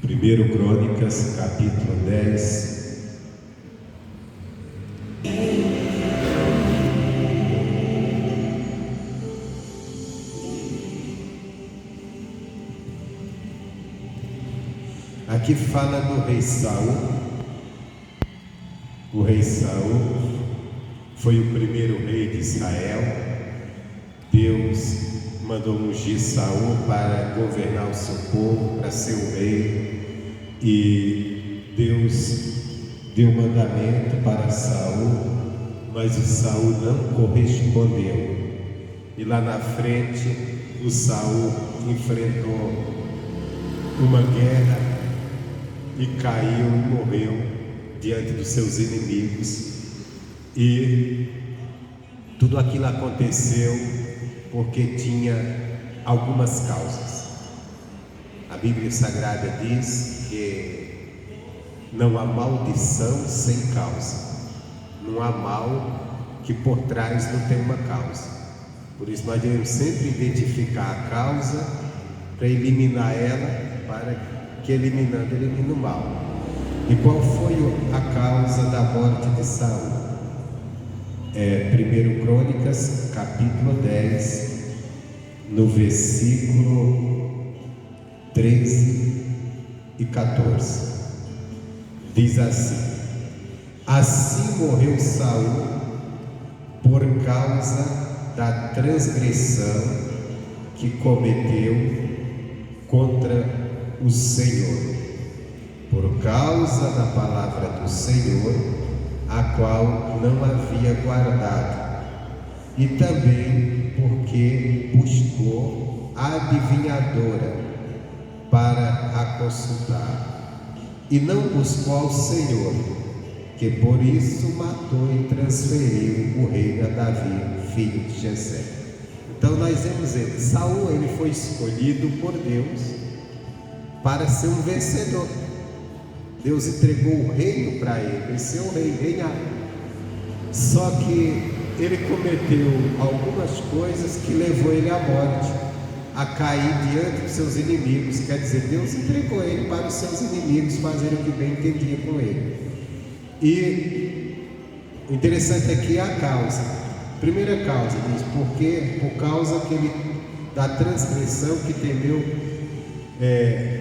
1 Crônicas, capítulo 10. Aqui fala do rei Saul. O rei Saul foi o primeiro rei de Israel. Deus mandou ungir Saul para governar o seu povo, para ser o rei, e Deus deu mandamento para Saul, mas o Saul não correspondeu. E lá na frente, o Saul enfrentou uma guerra e caiu e morreu diante dos seus inimigos. E tudo aquilo aconteceu porque tinha algumas causas. A Bíblia Sagrada diz que não há maldição sem causa. Não há mal que por trás não tem uma causa. Por isso nós devemos sempre identificar a causa para eliminar ela, para que eliminando, elimine o mal. E qual foi a causa da morte de Saul? 1 Crônicas, capítulo 10, no versículo 13 e 14. Diz assim: assim morreu Saul por causa da transgressão que cometeu contra o Senhor, por causa da palavra do Senhor, a qual não havia guardado, e também porque buscou a adivinhadora para a consultar, e não buscou ao Senhor, que por isso matou e transferiu o reino a Davi, filho de Jessé. Então nós vemos ele, Saul, ele foi escolhido por Deus para ser um vencedor. Deus entregou o reino para ele ser o rei, reinar. Só que ele cometeu algumas coisas que levou ele à morte, a cair diante dos seus inimigos. Quer dizer, Deus entregou ele para os seus inimigos fazerem o que bem entendia com ele. E o interessante aqui é a causa. Primeira causa, diz, porque por causa que ele, da transgressão que temeu,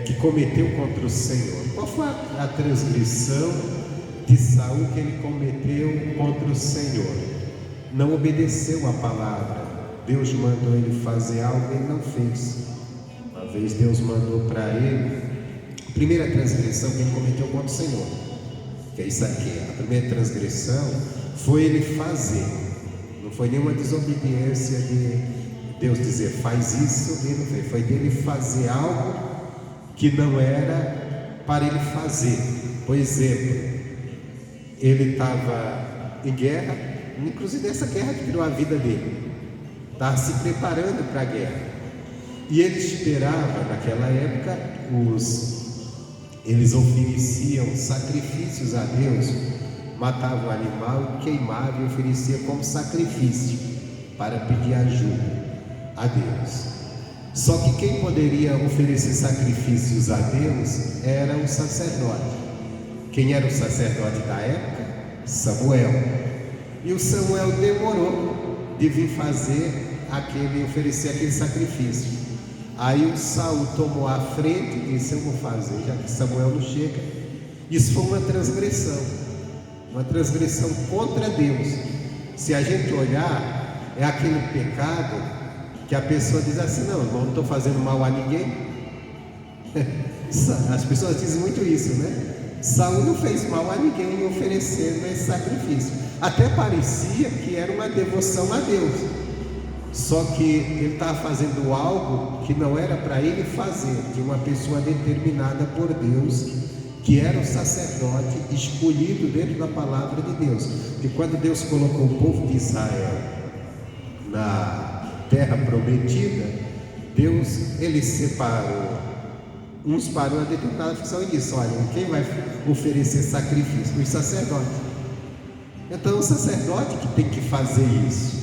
que cometeu contra o Senhor. Qual foi a transgressão de Saul que ele cometeu contra o Senhor? Não obedeceu a palavra. Deus mandou ele fazer algo e ele não fez. Uma vez Deus mandou para ele, a primeira transgressão que ele cometeu contra o Senhor, que é isso aqui, a primeira transgressão foi ele fazer. Não foi nenhuma desobediência de Deus dizer faz isso, ele não fez. Foi dele fazer algo que não era para ele fazer. Por exemplo, ele estava em guerra, inclusive essa guerra que tirou a vida dele, estava se preparando para a guerra, e ele esperava, naquela época, eles ofereciam sacrifícios a Deus, matavam o animal, queimavam e ofereciam como sacrifício para pedir ajuda a Deus. Só que quem poderia oferecer sacrifícios a Deus era o sacerdote. Quem era o sacerdote da época? Samuel. E o Samuel demorou de vir oferecer aquele sacrifício. Aí o Saul tomou a frente e disse: eu vou fazer, já que Samuel não chega. Isso foi uma transgressão contra Deus. Se a gente olhar, é aquele pecado que a pessoa diz assim: não, irmão, não estou fazendo mal a ninguém. As pessoas dizem muito isso, né? Saul não fez mal a ninguém oferecendo esse sacrifício. Até parecia que era uma devoção a Deus, só que ele estava fazendo algo que não era para ele fazer, de uma pessoa determinada por Deus, que era o sacerdote escolhido dentro da palavra de Deus. E quando Deus colocou o povo de Israel na terra prometida, Deus, ele separou uns para uma determinada função e disse: olha, quem vai oferecer sacrifício? Os sacerdotes. Então é o sacerdote que tem que fazer isso.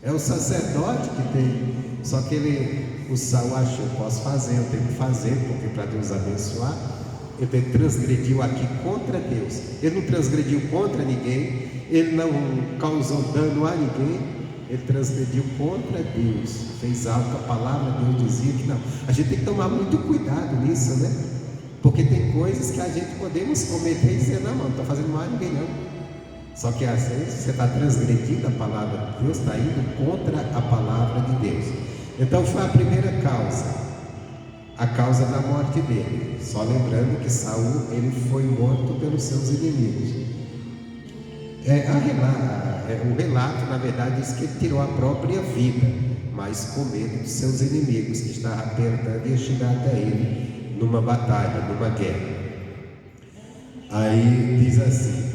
É o sacerdote que tem. Só que ele o Saul achou, posso fazer, eu tenho que fazer, porque para Deus abençoar. Ele transgrediu aqui contra Deus. Ele não transgrediu contra ninguém, ele não causou dano a ninguém, ele transgrediu contra Deus, fez algo que a palavra de Deus dizia que não. A gente tem que tomar muito cuidado nisso, né? Porque tem coisas que a gente podemos cometer e dizer, não estou fazendo mal a ninguém não. Só que às vezes você está transgredindo a palavra de Deus, está indo contra a palavra de Deus. Então foi a primeira causa, a causa da morte dele. Só lembrando que Saul, ele foi morto pelos seus inimigos. O relato, na verdade, diz que ele tirou a própria vida, mas com medo dos seus inimigos, que estavam apertando e ia chegar até ele numa batalha, numa guerra. Aí diz assim,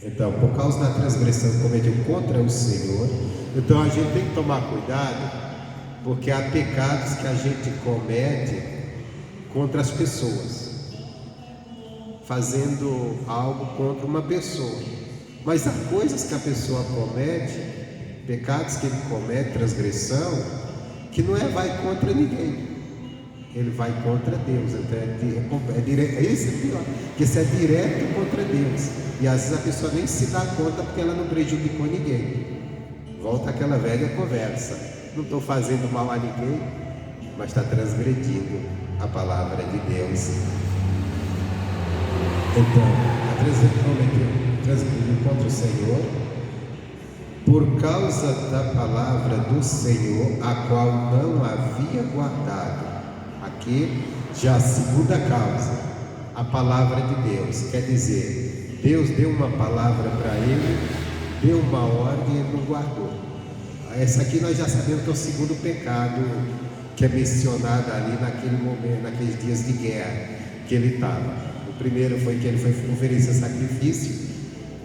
então, por causa da transgressão que cometeu contra o Senhor, então a gente tem que tomar cuidado, porque há pecados que a gente comete contra as pessoas, fazendo algo contra uma pessoa. Mas há coisas que a pessoa comete, pecados que ele comete, transgressão, que não vai contra ninguém, ele vai contra Deus. Então esse é pior, que esse é direto contra Deus. E às vezes a pessoa nem se dá conta porque ela não prejudicou ninguém. Volta aquela velha conversa, não estou fazendo mal a ninguém, mas está transgredindo a palavra de Deus. Então, a transgrediu contra o Senhor, por causa da palavra do Senhor, a qual não havia guardado. Aqui já a segunda causa, a palavra de Deus. Quer dizer, Deus deu uma palavra para ele, deu uma ordem e ele não guardou. Essa aqui nós já sabemos que é o segundo pecado que é mencionado ali naquele momento, naqueles dias de guerra que ele estava. O primeiro foi que ele foi oferecer sacrifício,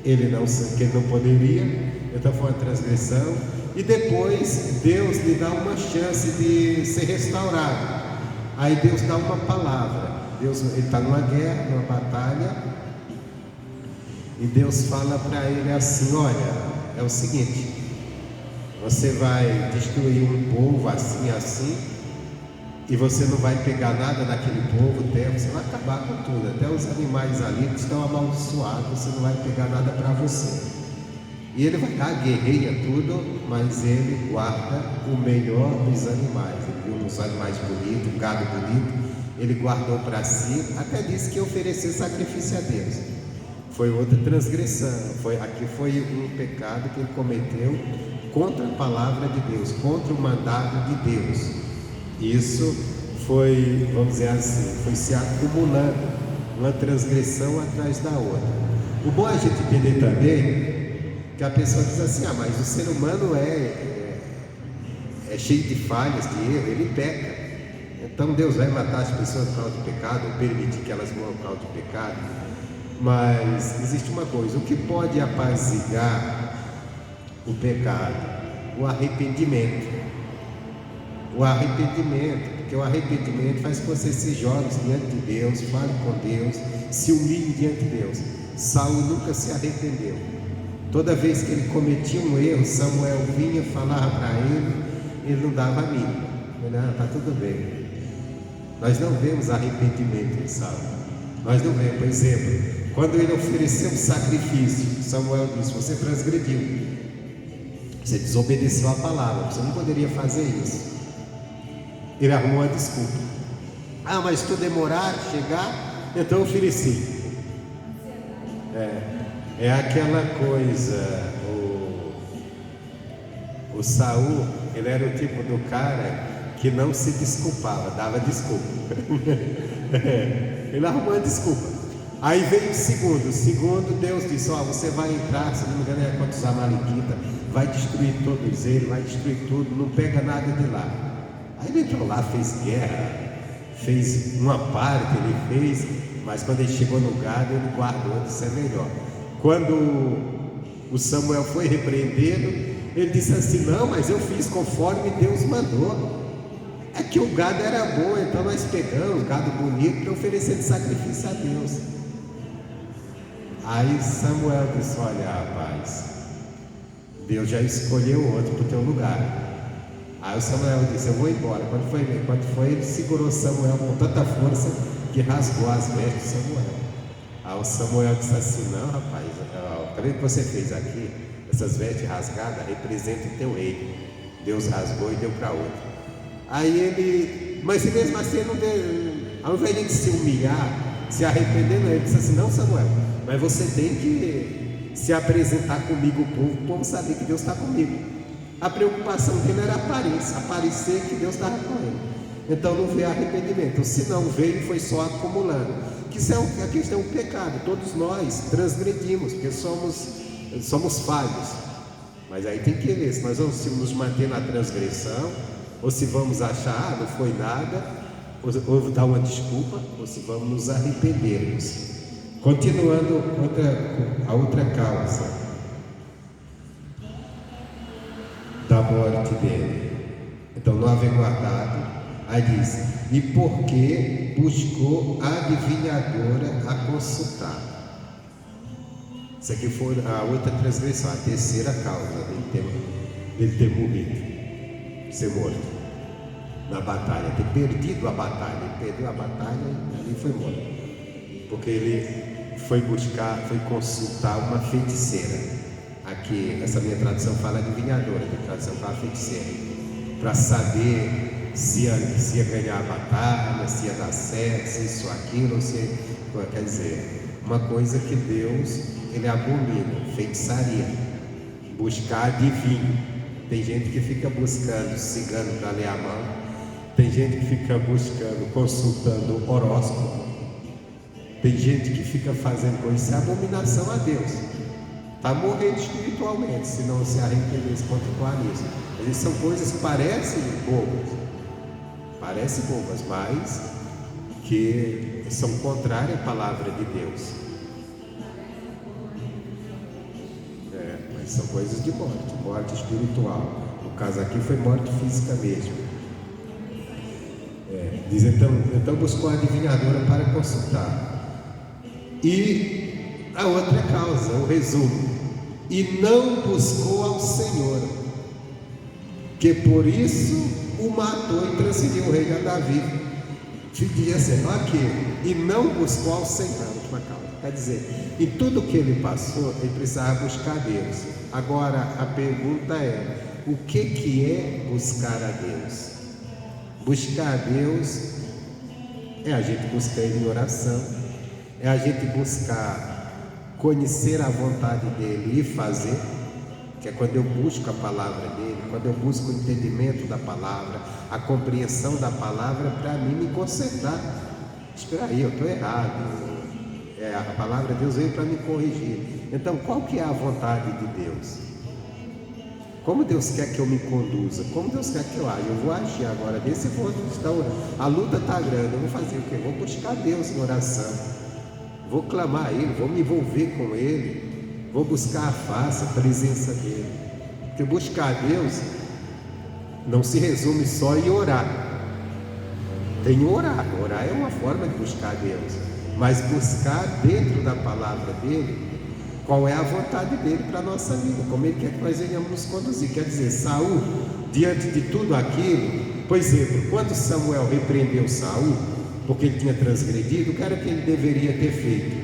que ele não poderia, então foi uma transgressão. E depois Deus lhe dá uma chance de ser restaurado. Aí Deus dá uma palavra. Ele está numa guerra, numa batalha, e Deus fala para ele assim: olha, é o seguinte, você vai destruir um povo assim, e você não vai pegar nada daquele povo, você vai acabar com tudo, até os animais ali que estão amaldiçoados, você não vai pegar nada para você. E ele vai dar, guerreia tudo, mas ele guarda o melhor dos animais. Ele viu uns animais bonitos, um gado bonito, ele guardou para si, até disse que ia oferecer sacrifício a Deus. Foi outra transgressão, aqui foi um pecado que ele cometeu contra a palavra de Deus, contra o mandado de Deus. Isso foi, vamos dizer assim, foi se acumulando, uma transgressão atrás da outra. O bom é a gente entender também que a pessoa diz assim: mas o ser humano é cheio de falhas, de erro, ele peca. Então Deus vai matar as pessoas por causa do pecado, ou permitir que elas morram por causa do pecado. Mas existe uma coisa, o que pode apaziguar o pecado? O arrependimento. O arrependimento, porque o arrependimento faz com que você se jogue diante de Deus, fale com Deus, se humilhe diante de Deus. Saul nunca se arrependeu. Toda vez que ele cometia um erro, Samuel vinha, falava para ele não dava a mínima. Ele, está tudo bem. Nós não vemos arrependimento em Saul. Nós não vemos. Por exemplo, quando ele ofereceu um sacrifício, Samuel disse: você transgrediu, você desobedeceu a palavra, você não poderia fazer isso. Ele arrumou uma desculpa: mas se tu demorar a chegar, então eu ofereci. É aquela coisa, o Saul, ele era o tipo do cara que não se desculpava, dava desculpa. Ele arrumou uma desculpa. Aí veio o segundo, Deus disse: você vai entrar, se não me engano é contra os amalequitas, vai destruir todos eles, vai destruir tudo, não pega nada de lá. Aí ele entrou lá, fez guerra, fez uma parte, ele fez, mas quando ele chegou no gado, ele guardou, disse: é melhor. Quando o Samuel foi repreendendo, ele disse assim: não, mas eu fiz conforme Deus mandou. É que o gado era bom, então nós pegamos gado bonito para oferecer de sacrifício a Deus. Aí Samuel disse: olha, rapaz, Deus já escolheu outro para o teu lugar. Aí o Samuel disse: eu vou embora. Quando foi, ele segurou Samuel com tanta força que rasgou as vestes de Samuel. Aí o Samuel disse assim: não, rapaz, tá vendo o que você fez aqui? Essas vestes rasgadas representam o teu reino. Deus rasgou e deu para outro. Aí ele, mas mesmo assim ele não deu, ao invés de se humilhar, se arrepender, ele disse assim: não, Samuel, mas você tem que se apresentar comigo, o povo saber que Deus está comigo. A preocupação dele era aparecer que Deus estava com ele. Então não veio arrependimento. Se não veio, foi só acumulando. Que isso é a questão do pecado. Todos nós transgredimos, porque somos falhos. Mas aí tem que ver se nós vamos nos manter na transgressão, ou se vamos achar, não foi nada, ou dar uma desculpa, ou se vamos nos arrependermos. Continuando a outra causa da morte dele. Então, não havia guardado. Aí diz: e porque buscou a adivinhadora a consultar. Isso aqui foi a outra transgressão, a terceira causa dele ter morrido, ser morto na batalha, ter perdido a batalha. Ele perdeu a batalha e ali foi morto, porque ele foi consultar uma feiticeira. Aqui, essa minha tradução fala adivinhadora, minha tradução fala feiticeira, para saber se ia ganhar a batalha, se ia dar certo, se isso, aquilo, quer dizer, uma coisa que Deus, ele abomina, feitiçaria, buscar adivinho. Tem gente que fica buscando cigano para ler a mão, tem gente que fica buscando, consultando horóscopo, tem gente que fica fazendo coisa, isso é abominação a Deus. Está morrendo espiritualmente, se não se arrepender, se continuar nisso. Mas são coisas que parecem bobas, mas que são contrárias à palavra de Deus. Mas são coisas de morte espiritual. No caso aqui foi morte física mesmo. Diz então buscou a adivinhadora para consultar. E a outra causa, o resumo: e não buscou ao Senhor, que por isso o matou e transferiu o reino a Davi. Diz assim, aqui, e não buscou ao Senhor, última causa. Quer dizer, em tudo que ele passou, ele precisava buscar a Deus. Agora a pergunta é: o que é buscar a Deus? Buscar a Deus é a gente buscar Ele em oração, é a gente buscar conhecer a vontade dele e fazer, que é quando eu busco a palavra dele, quando eu busco o entendimento da palavra, a compreensão da palavra, para mim me consertar. Espera aí, eu estou errado, a palavra de Deus veio para me corrigir. Então qual que é a vontade de Deus? Como Deus quer que eu me conduza? Como Deus quer que eu age? Eu vou agir agora desse ponto. A luta está grande, eu vou fazer o quê? Vou buscar Deus em oração, vou clamar a Ele, vou me envolver com Ele, vou buscar a face, a presença dEle. Porque buscar a Deus não se resume só em orar. Tem orar é uma forma de buscar a Deus, mas buscar dentro da palavra dEle, qual é a vontade dEle para a nossa vida, como Ele quer que nós venhamos nos conduzir. Quer dizer, Saul, diante de tudo aquilo, por exemplo, quando Samuel repreendeu Saul, porque ele tinha transgredido, o que era que ele deveria ter feito?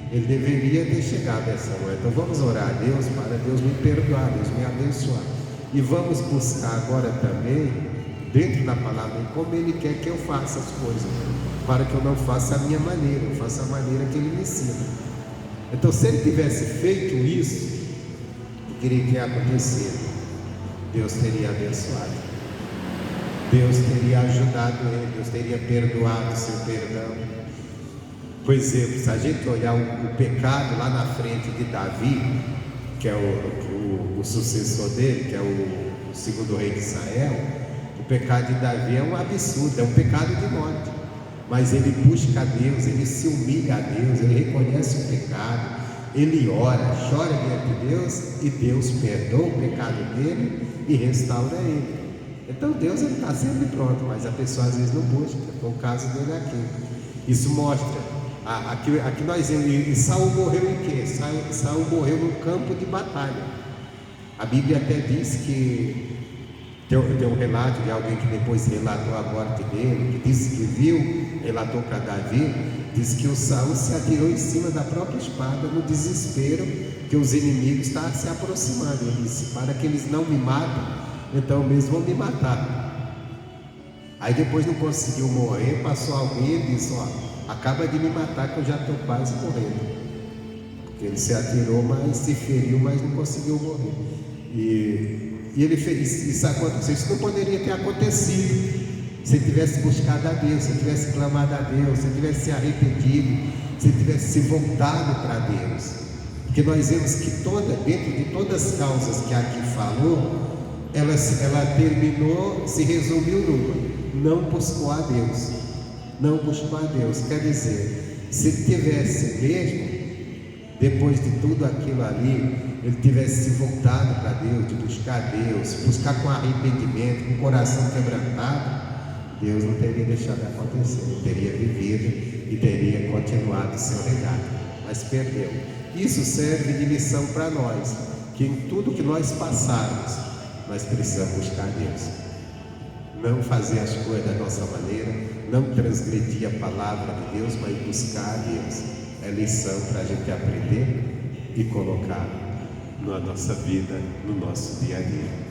Ele deveria ter chegado a Samuel. Então vamos orar a Deus para Deus me perdoar, Deus me abençoar. E vamos buscar agora também, dentro da palavra, como Ele quer que eu faça as coisas, para que eu não faça a minha maneira, eu faça a maneira que Ele me ensina. Então, se ele tivesse feito isso, o que iria acontecer? Deus teria abençoado, Deus teria ajudado ele, Deus teria perdoado o seu perdão. Por exemplo, se a gente olhar o pecado lá na frente de Davi, que é o sucessor dele, que é o segundo rei de Israel, o pecado de Davi é um absurdo, é um pecado de morte. Mas ele busca a Deus, ele se humilha a Deus, ele reconhece o pecado, ele ora, chora diante de Deus, e Deus perdoa o pecado dele e restaura ele. Então Deus está sempre pronto, mas a pessoa às vezes não busca. Foi o caso dele aqui. Isso mostra, aqui nós vemos, e Saul morreu em quê? Saul morreu no campo de batalha. A Bíblia até diz que Tem um relato de alguém que depois relatou a morte dele, que disse que viu, relatou para Davi, disse que o Saul se atirou em cima da própria espada no desespero que os inimigos estavam se aproximando. Ele disse: para que eles não me matem, então mesmo vão me matar. Aí depois não conseguiu morrer, passou alguém e disse: ó, acaba de me matar que eu já estou quase morrendo. Porque ele se atirou, mas se feriu, mas não conseguiu morrer. E ele fez isso. Aconteceu. Isso não poderia ter acontecido se ele tivesse buscado a Deus, se ele tivesse clamado a Deus, se ele tivesse se arrependido, se ele tivesse se voltado para Deus. Porque nós vemos que dentro de todas as causas que aqui falou, ela terminou, se resumiu numa: não buscou a Deus. Não buscou a Deus. Quer dizer, se ele tivesse mesmo, depois de tudo aquilo ali, ele tivesse se voltado para Deus, de buscar Deus, buscar com arrependimento, com o coração quebrantado, Deus não teria deixado acontecer, ele teria vivido e teria continuado o seu legado, mas perdeu. Isso serve de lição para nós, que em tudo que nós passarmos, nós precisamos buscar Deus, não fazer as coisas da nossa maneira, não transgredir a palavra de Deus, mas buscar a Deus. É lição para a gente aprender e colocar na nossa vida, no nosso dia a dia.